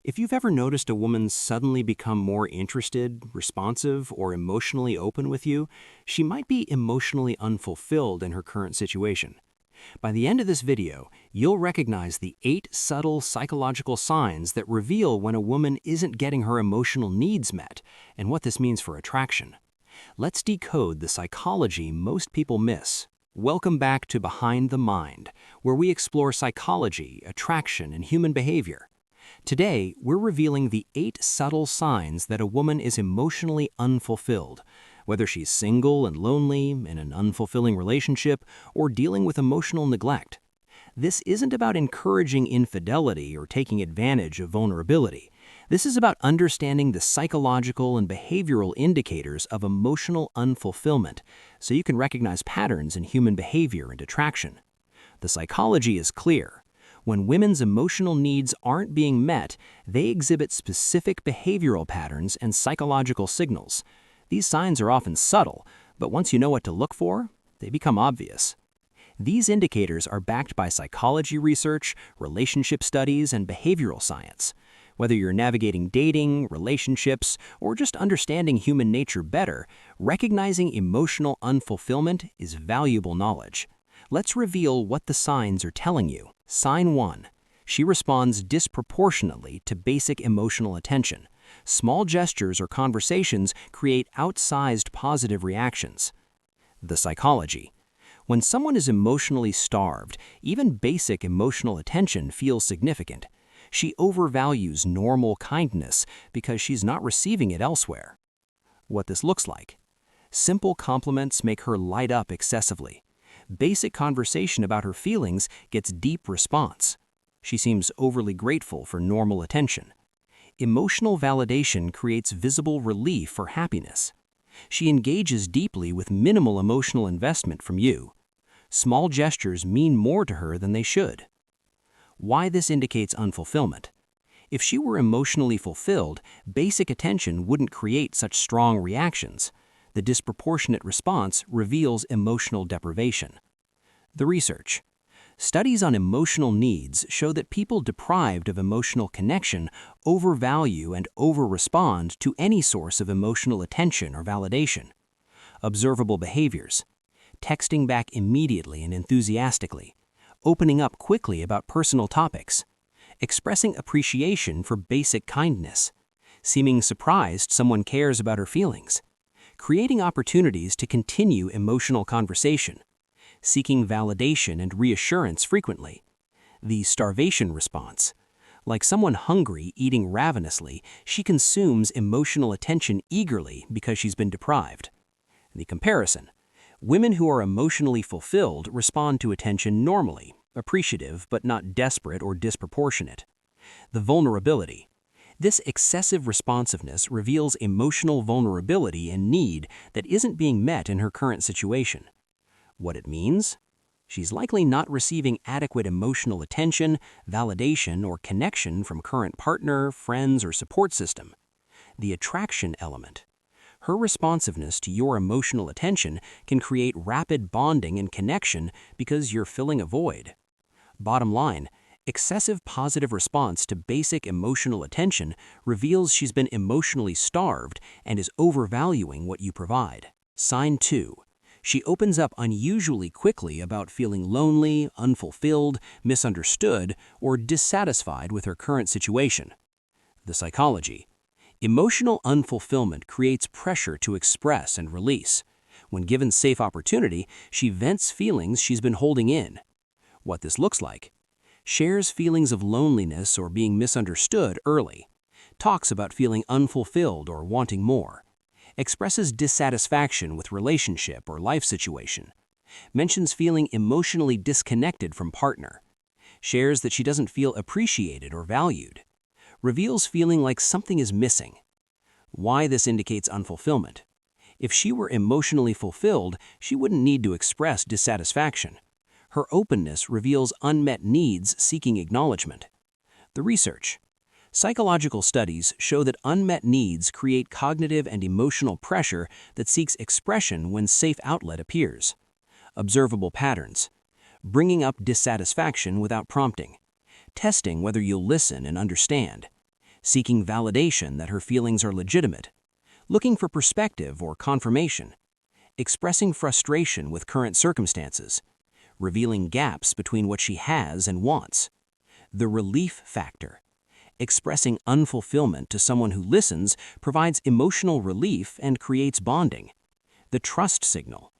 If you've ever noticed a woman suddenly become more interested, responsive, or emotionally open with you, she might be emotionally unfulfilled in her current situation. By the end of this video, you'll recognize the 8 subtle psychological signs that reveal when a woman isn't getting her emotional needs met and what this means for attraction. Let's decode the psychology most people miss. Welcome back to Behind the Mind, where we explore psychology, attraction, and human behavior. Today, we're revealing the 8 subtle signs that a woman is emotionally unfulfilled, whether she's single and lonely, in an unfulfilling relationship, or dealing with emotional neglect. This isn't about encouraging infidelity or taking advantage of vulnerability. This is about understanding the psychological and behavioral indicators of emotional unfulfillment, so you can recognize patterns in human behavior and attraction. The psychology is clear. When women's emotional needs aren't being met, they exhibit specific behavioral patterns and psychological signals. These signs are often subtle, but once you know what to look for, they become obvious. These indicators are backed by psychology research, relationship studies, and behavioral science. Whether you're navigating dating, relationships, or just understanding human nature better, recognizing emotional unfulfillment is valuable knowledge. Let's reveal what the signs are telling you. Sign 1. She responds disproportionately to basic emotional attention. Small gestures or conversations create outsized positive reactions. The psychology. When someone is emotionally starved, even basic emotional attention feels significant. She overvalues normal kindness because she's not receiving it elsewhere. What this looks like. Simple compliments make her light up excessively. Basic conversation about her feelings gets deep response. She seems overly grateful for normal attention. Emotional validation creates visible relief for happiness. She engages deeply with minimal emotional investment from you. Small gestures mean more to her than they should. Why this indicates unfulfillment. If she were emotionally fulfilled, basic attention wouldn't create such strong reactions. The disproportionate response reveals emotional deprivation. The research. Studies on emotional needs show that people deprived of emotional connection overvalue and over-respond to any source of emotional attention or validation. Observable behaviors. Texting back immediately and enthusiastically. Opening up quickly about personal topics. Expressing appreciation for basic kindness. Seeming surprised someone cares about her feelings. Creating opportunities to continue emotional conversation. Seeking validation and reassurance frequently. The starvation response. Like someone hungry eating ravenously, she consumes emotional attention eagerly because she's been deprived. The comparison. Women who are emotionally fulfilled respond to attention normally, appreciative but not desperate or disproportionate. The vulnerability. This excessive responsiveness reveals emotional vulnerability and need that isn't being met in her current situation. What it means? She's likely not receiving adequate emotional attention, validation, or connection from current partner, friends, or support system. The attraction element. Her responsiveness to your emotional attention can create rapid bonding and connection because you're filling a void. Bottom line, excessive positive response to basic emotional attention reveals she's been emotionally starved and is overvaluing what you provide. Sign 2. She opens up unusually quickly about feeling lonely, unfulfilled, misunderstood, or dissatisfied with her current situation. The psychology. Emotional unfulfillment creates pressure to express and release. When given safe opportunity, she vents feelings she's been holding in. What this looks like. Shares feelings of loneliness or being misunderstood early. Talks about feeling unfulfilled or wanting more. Expresses dissatisfaction with relationship or life situation. Mentions feeling emotionally disconnected from partner. Shares that she doesn't feel appreciated or valued. Reveals feeling like something is missing. Why this indicates unfulfillment. If she were emotionally fulfilled, she wouldn't need to express dissatisfaction. Her openness reveals unmet needs seeking acknowledgement. The research. Psychological studies show that unmet needs create cognitive and emotional pressure that seeks expression when safe outlet appears. Observable patterns. Bringing up dissatisfaction without prompting. Testing whether you'll listen and understand. seeking validation that her feelings are legitimate, looking for perspective or confirmation, expressing frustration with current circumstances, revealing gaps between what she has and wants. The relief factor. Expressing unfulfillment to someone who listens provides emotional relief and creates bonding. The trust signal.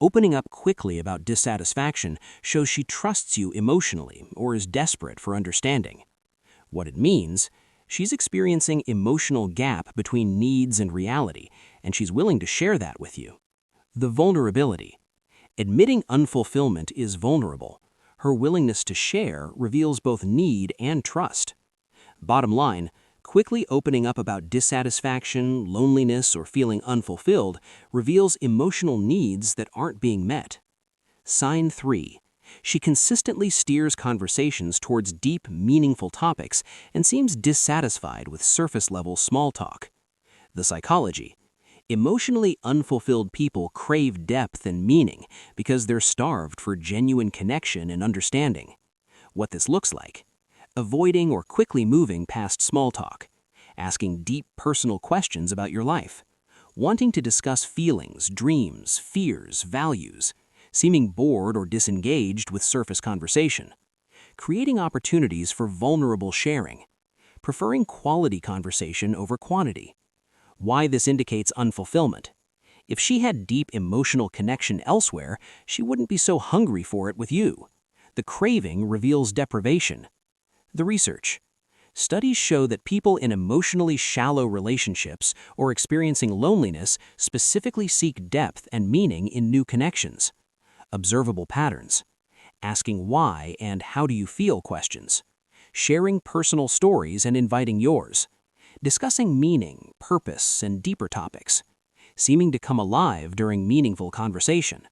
Opening up quickly about dissatisfaction shows she trusts you emotionally or is desperate for understanding. What it means, she's experiencing emotional gap between needs and reality, and she's willing to share that with you. The vulnerability. Admitting unfulfillment is vulnerable. Her willingness to share reveals both need and trust. Bottom line, quickly opening up about dissatisfaction, loneliness, or feeling unfulfilled reveals emotional needs that aren't being met. Sign 3. She consistently steers conversations towards deep, meaningful topics and seems dissatisfied with surface-level small talk. The psychology. Emotionally unfulfilled people crave depth and meaning because they're starved for genuine connection and understanding. What this looks like. Avoiding or quickly moving past small talk. Asking deep personal questions about your life. Wanting to discuss feelings, dreams, fears, values. Seeming bored or disengaged with surface conversation. Creating opportunities for vulnerable sharing. Preferring quality conversation over quantity. Why this indicates unfulfillment. If she had deep emotional connection elsewhere, she wouldn't be so hungry for it with you. The craving reveals deprivation. The research. Studies show that people in emotionally shallow relationships or experiencing loneliness specifically seek depth and meaning in new connections. Observable patterns. Asking why and how do you feel questions. Sharing personal stories and inviting yours. Discussing meaning, purpose, and deeper topics. Seeming to come alive during meaningful conversation.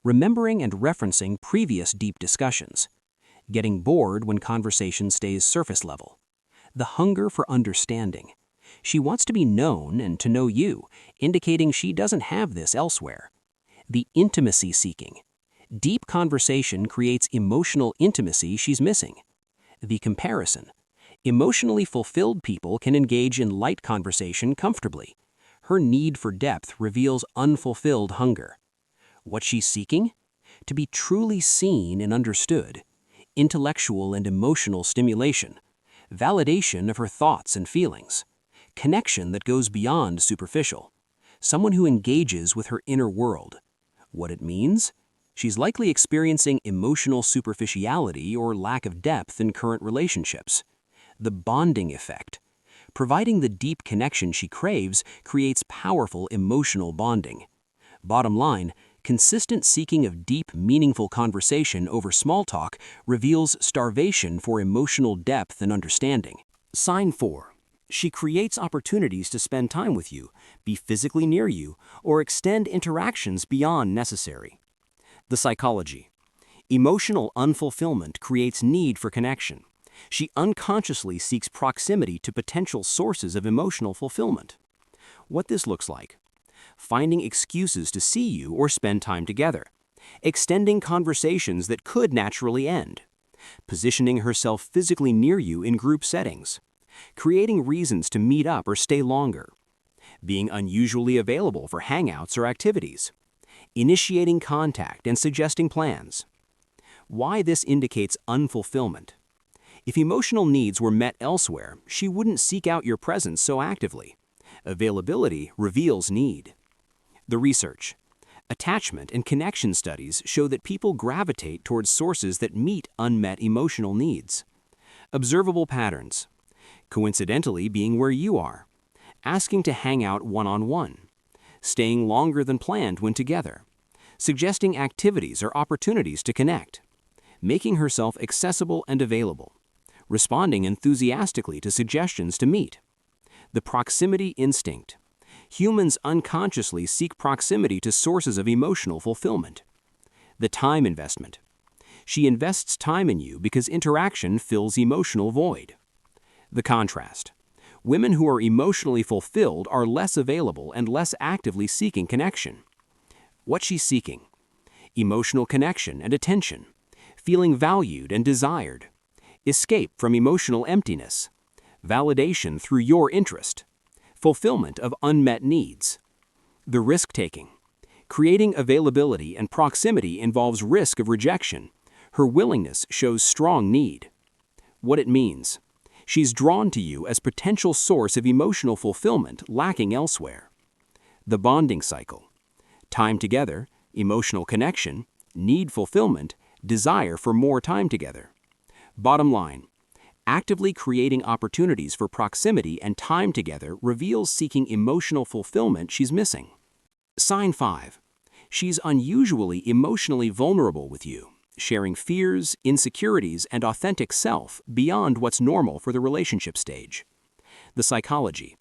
Remembering and referencing previous deep discussions. Getting bored when conversation stays surface level. The hunger for understanding. She wants to be known and to know you, indicating she doesn't have this elsewhere. The intimacy seeking. Deep conversation creates emotional intimacy she's missing. The comparison. Emotionally fulfilled people can engage in light conversation comfortably. Her need for depth reveals unfulfilled hunger. What she's seeking? To be truly seen and understood. Intellectual and emotional stimulation. Validation of her thoughts and feelings. Connection that goes beyond superficial. Someone who engages with her inner world. What it means? She's likely experiencing emotional superficiality or lack of depth in current relationships. The bonding effect. Providing the deep connection she craves creates powerful emotional bonding. Bottom line, consistent seeking of deep, meaningful conversation over small talk reveals starvation for emotional depth and understanding. Sign 4. She creates opportunities to spend time with you, be physically near you, or extend interactions beyond necessary. The psychology. Emotional unfulfillment creates need for connection. She unconsciously seeks proximity to potential sources of emotional fulfillment. What this looks like. Finding excuses to see you or spend time together. Extending conversations that could naturally end. Positioning herself physically near you in group settings. Creating reasons to meet up or stay longer. Being unusually available for hangouts or activities. Initiating contact and suggesting plans. Why this indicates unfulfillment. If emotional needs were met elsewhere, she wouldn't seek out your presence so actively. Availability reveals need. The research. Attachment and connection studies show that people gravitate towards sources that meet unmet emotional needs. Observable patterns. Coincidentally being where you are. Asking to hang out one-on-one. Staying longer than planned when together. Suggesting activities or opportunities to connect. Making herself accessible and available. Responding enthusiastically to suggestions to meet. The proximity instinct. Humans unconsciously seek proximity to sources of emotional fulfillment. The time investment. She invests time in you because interaction fills emotional void. The contrast. Women who are emotionally fulfilled are less available and less actively seeking connection. What she's seeking. Emotional connection and attention. Feeling valued and desired. Escape from emotional emptiness. validation through your interest, fulfillment of unmet needs. The risk-taking. Creating availability and proximity involves risk of rejection. Her willingness shows strong need. What it means. She's drawn to you as potential source of emotional fulfillment lacking elsewhere. The bonding cycle. Time together, emotional connection, need fulfillment, desire for more time together. Bottom line. Actively creating opportunities for proximity and time together reveals seeking emotional fulfillment she's missing. Sign 5. She's unusually emotionally vulnerable with you, sharing fears, insecurities, and authentic self beyond what's normal for the relationship stage. The psychology.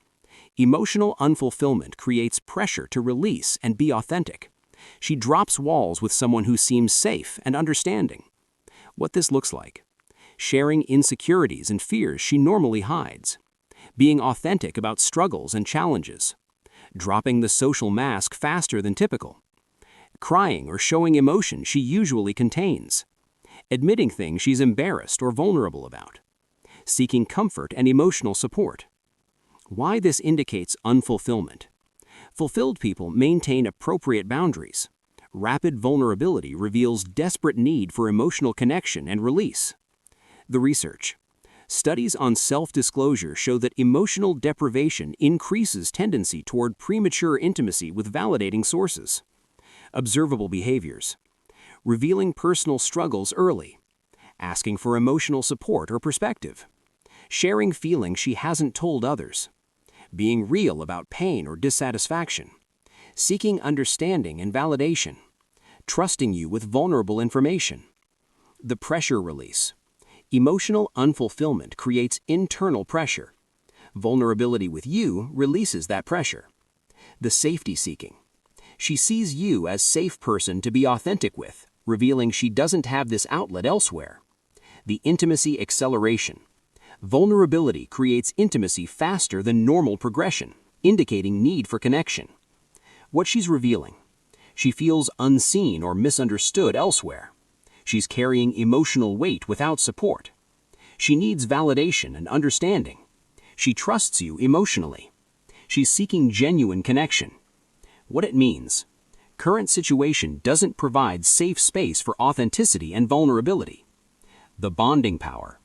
Emotional unfulfillment creates pressure to release and be authentic. She drops walls with someone who seems safe and understanding. What this looks like. Sharing insecurities and fears she normally hides. Being authentic about struggles and challenges. Dropping the social mask faster than typical. Crying or showing emotion she usually contains. Admitting things she's embarrassed or vulnerable about. Seeking comfort and emotional support. Why this indicates unfulfillment. Fulfilled people maintain appropriate boundaries. Rapid vulnerability reveals desperate need for emotional connection and release. The research. Studies on self-disclosure show that emotional deprivation increases tendency toward premature intimacy with validating sources. Observable behaviors. Revealing personal struggles early. Asking for emotional support or perspective. Sharing feelings she hasn't told others. Being real about pain or dissatisfaction. Seeking understanding and validation. Trusting you with vulnerable information. The pressure release. Emotional unfulfillment creates internal pressure. Vulnerability with you releases that pressure. The safety seeking. She sees you as safe person to be authentic with, revealing she doesn't have this outlet elsewhere. The intimacy acceleration. Vulnerability creates intimacy faster than normal progression, indicating need for connection. What she's revealing. She feels unseen or misunderstood elsewhere. She's carrying emotional weight without support. She needs validation and understanding. She trusts you emotionally. She's seeking genuine connection. What it means. Current situation doesn't provide safe space for authenticity and vulnerability. The bonding power.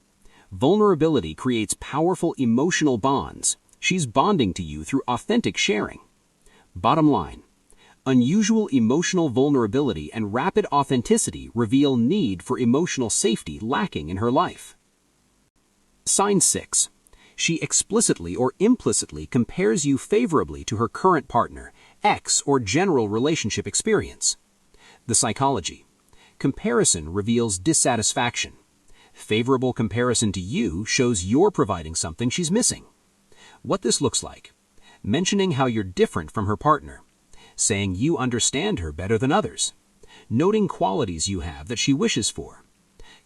Vulnerability creates powerful emotional bonds. She's bonding to you through authentic sharing. Bottom line. Unusual emotional vulnerability and rapid authenticity reveal need for emotional safety lacking in her life. Sign 6. She explicitly or implicitly compares you favorably to her current partner, ex, or general relationship experience. The psychology. Comparison reveals dissatisfaction. Favorable comparison to you shows you're providing something she's missing. What this looks like. Mentioning how you're different from her partner. Saying you understand her better than others. Noting qualities you have that she wishes for.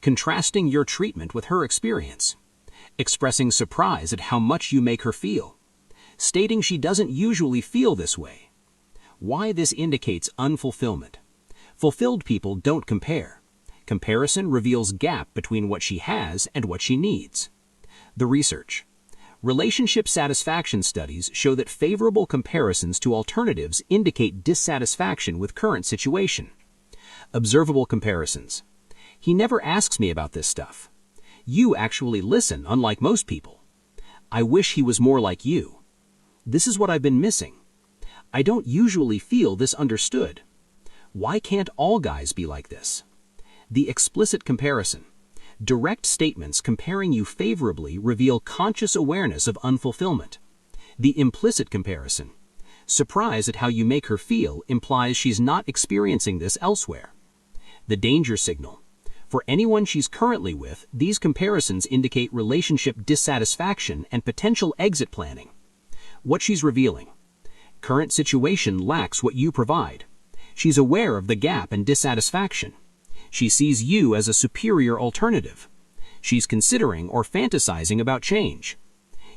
Contrasting your treatment with her experience. Expressing surprise at how much you make her feel. Stating she doesn't usually feel this way. Why this indicates unfulfillment. Fulfilled people don't compare. Comparison reveals gap between what she has and what she needs. The research. Relationship satisfaction studies show that favorable comparisons to alternatives indicate dissatisfaction with current situation. Observable comparisons. He never asks me about this stuff. You actually listen, unlike most people. I wish he was more like you. This is what I've been missing. I don't usually feel this understood. Why can't all guys be like this? The explicit comparison. Direct statements comparing you favorably reveal conscious awareness of unfulfillment. The implicit comparison. Surprise at how you make her feel implies she's not experiencing this elsewhere. The danger signal. For anyone she's currently with, these comparisons indicate relationship dissatisfaction and potential exit planning. What she's revealing. Current situation lacks what you provide. She's aware of the gap and dissatisfaction. She sees you as a superior alternative. She's considering or fantasizing about change.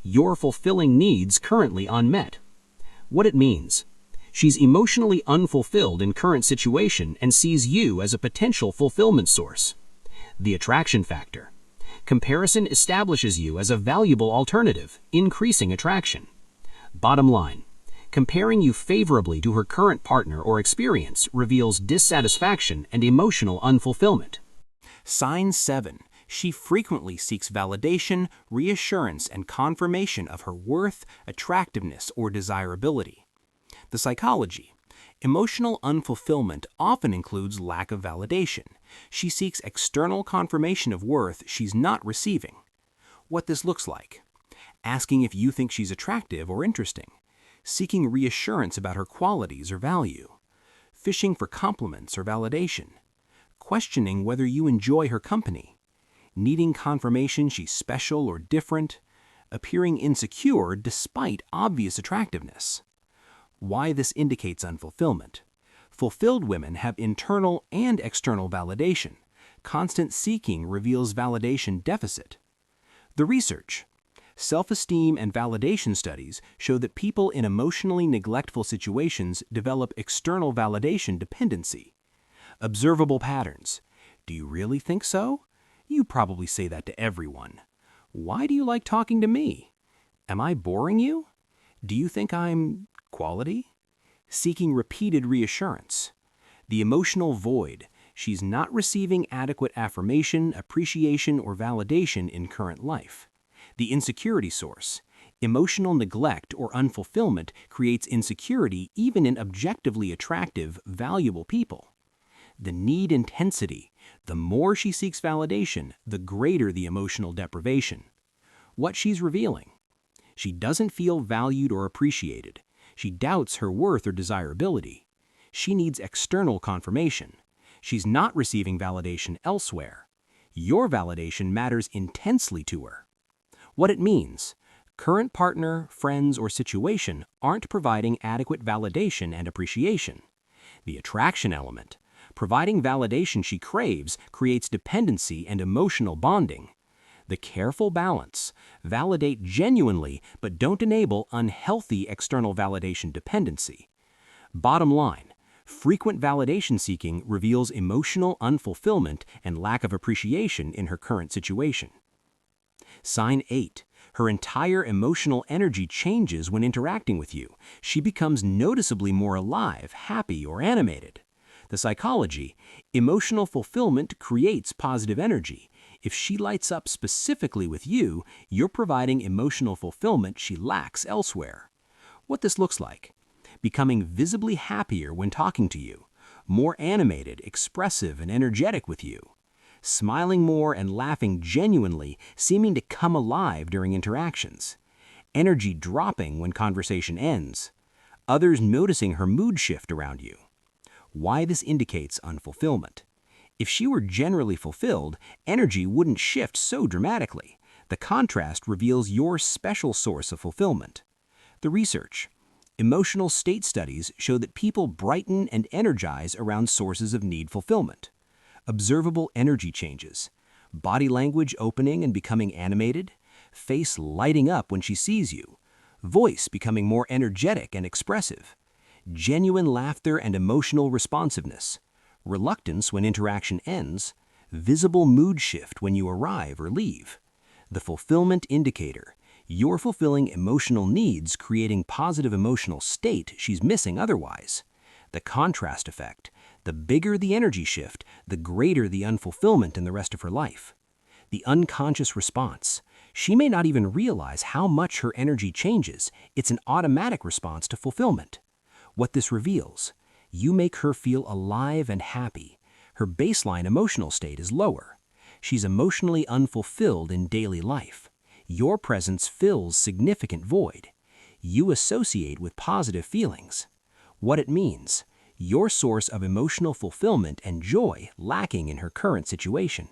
You're fulfilling needs currently unmet. What it means. She's emotionally unfulfilled in current situation and sees you as a potential fulfillment source. The attraction factor. Comparison establishes you as a valuable alternative, increasing attraction. Bottom line, comparing you favorably to her current partner or experience reveals dissatisfaction and emotional unfulfillment. Sign 7. She frequently seeks validation, reassurance, and confirmation of her worth, attractiveness, or desirability. The psychology. Emotional unfulfillment often includes lack of validation. She seeks external confirmation of worth she's not receiving. What this looks like. Asking if you think she's attractive or interesting. Seeking reassurance about her qualities or value. Fishing for compliments or validation. Questioning whether you enjoy her company. Needing confirmation she's special or different. Appearing insecure despite obvious attractiveness. Why this indicates unfulfillment. Fulfilled women have internal and external validation. Constant seeking reveals validation deficit. The research. Self-esteem and validation studies show that people in emotionally neglectful situations develop external validation dependency. Observable patterns. Do you really think so? You probably say that to everyone. Why do you like talking to me? Am I boring you? Do you think I'm quality? Seeking repeated reassurance. The emotional void. She's not receiving adequate affirmation, appreciation, or validation in current life. The insecurity source. Emotional neglect or unfulfillment creates insecurity even in objectively attractive, valuable people. The need intensity. The more she seeks validation, the greater the emotional deprivation. What she's revealing. She doesn't feel valued or appreciated. She doubts her worth or desirability. She needs external confirmation. She's not receiving validation elsewhere. Your validation matters intensely to her. What it means. Current partner, friends, or situation aren't providing adequate validation and appreciation. The attraction element. Providing validation she craves creates dependency and emotional bonding. The careful balance. Validate genuinely, but don't enable unhealthy external validation dependency. Bottom line, frequent validation seeking reveals emotional unfulfillment and lack of appreciation in her current situation. Sign 8. Her entire emotional energy changes when interacting with you. She becomes noticeably more alive, happy, or animated. The psychology, emotional fulfillment creates positive energy. If she lights up specifically with you, you're providing emotional fulfillment she lacks elsewhere. What this looks like. Becoming visibly happier when talking to you. More animated, expressive, and energetic with you. Smiling more and laughing genuinely, seeming to come alive during interactions. Energy dropping when conversation ends. Others noticing her mood shift around you. Why this indicates unfulfillment. If she were generally fulfilled, energy wouldn't shift so dramatically. The contrast reveals your special source of fulfillment. The research. Emotional state studies show that people brighten and energize around sources of need fulfillment. Observable energy changes. Body language opening and becoming animated. Face lighting up when she sees you. Voice becoming more energetic and expressive. Genuine laughter and emotional responsiveness. Reluctance when interaction ends. Visible mood shift when you arrive or leave. The fulfillment indicator. You're fulfilling emotional needs, creating positive emotional state she's missing otherwise. The contrast effect. The bigger the energy shift, the greater the unfulfillment in the rest of her life. The unconscious response. She may not even realize how much her energy changes. It's an automatic response to fulfillment. What this reveals. You make her feel alive and happy. Her baseline emotional state is lower. She's emotionally unfulfilled in daily life. Your presence fills significant void. You associate with positive feelings. What it means. Your source of emotional fulfillment and joy lacking in her current situation.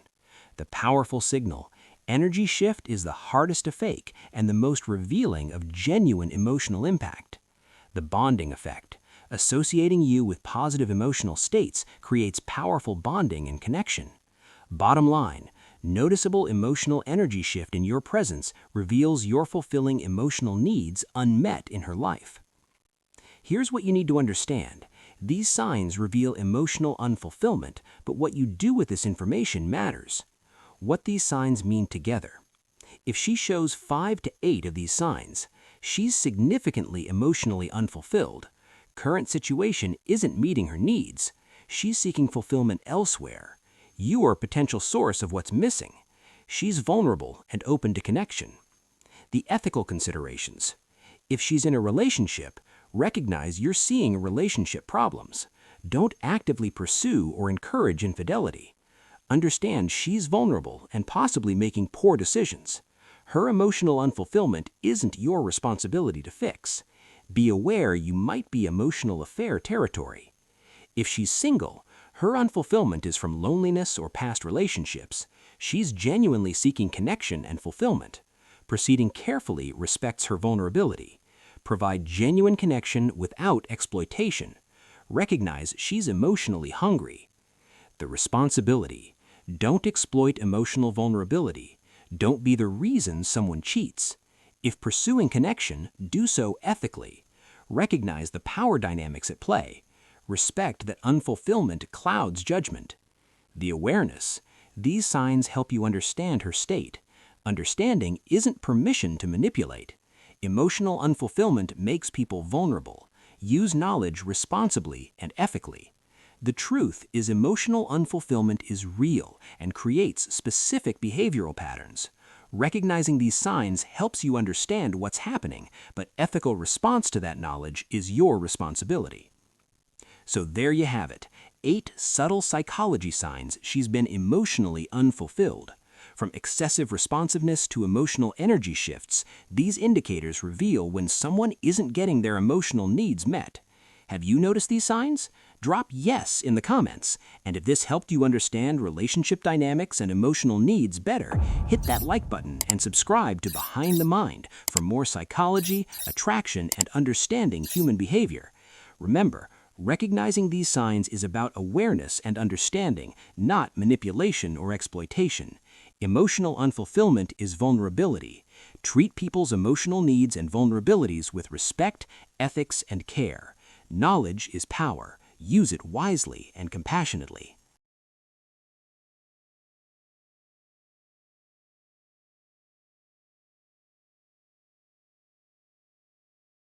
The powerful signal. Energy shift is the hardest to fake and the most revealing of genuine emotional impact. The bonding effect. Associating you with positive emotional states creates powerful bonding and connection. Bottom line, noticeable emotional energy shift in your presence reveals you're fulfilling emotional needs unmet in her life. Here's what you need to understand. These signs reveal emotional unfulfillment, but what you do with this information matters. What these signs mean together. If she shows 5 to 8 of these signs, she's significantly emotionally unfulfilled. Current situation isn't meeting her needs. She's seeking fulfillment elsewhere. You are a potential source of what's missing. She's vulnerable and open to connection. The ethical considerations. If she's in a relationship, recognize you're seeing relationship problems. Don't actively pursue or encourage infidelity. Understand she's vulnerable and possibly making poor decisions. Her emotional unfulfillment isn't your responsibility to fix. Be aware you might be emotional affair territory. If she's single, her unfulfillment is from loneliness or past relationships. She's genuinely seeking connection and fulfillment. Proceeding carefully respects her vulnerability. Provide genuine connection without exploitation. Recognize she's emotionally hungry. The responsibility. Don't exploit emotional vulnerability. Don't be the reason someone cheats. If pursuing connection, do so ethically. Recognize the power dynamics at play. Respect that unfulfillment clouds judgment. The awareness. These signs help you understand her state. Understanding isn't permission to manipulate. Emotional unfulfillment makes people vulnerable. Use knowledge responsibly and ethically. The truth is emotional unfulfillment is real and creates specific behavioral patterns. Recognizing these signs helps you understand what's happening, but ethical response to that knowledge is your responsibility. So there you have it, 8 subtle psychology signs she's been emotionally unfulfilled. From excessive responsiveness to emotional energy shifts, these indicators reveal when someone isn't getting their emotional needs met. Have you noticed these signs? Drop yes in the comments. And if this helped you understand relationship dynamics and emotional needs better, hit that like button and subscribe to Behind the Mind for more psychology, attraction, and understanding human behavior. Remember, recognizing these signs is about awareness and understanding, not manipulation or exploitation. Emotional unfulfillment is vulnerability. Treat people's emotional needs and vulnerabilities with respect, ethics, and care. Knowledge is power. Use it wisely and compassionately.